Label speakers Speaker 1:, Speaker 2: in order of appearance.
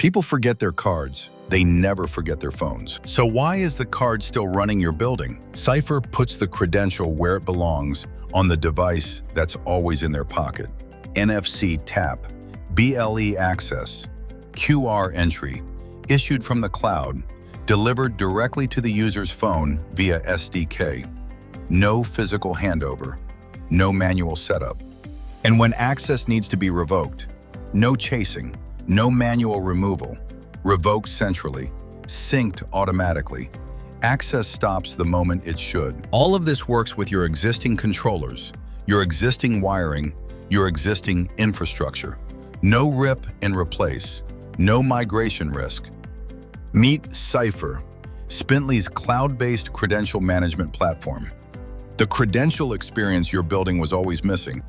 Speaker 1: People forget their cards. They never forget their phones. So why is the card still running your building? Scypher puts the credential where it belongs, on the device that's always in their pocket. NFC tap, BLE access, QR entry, issued from the cloud, delivered directly to the user's phone via SDK. No physical handover, no manual setup. And when access needs to be revoked, no chasing, no manual removal, revoked centrally, synced automatically. Access stops the moment it should. All of this works with your existing controllers, your existing wiring, your existing infrastructure. No rip and replace, no migration risk. Meet Scypher, Spintly's cloud-based credential management platform. The credential experience your building was always missing.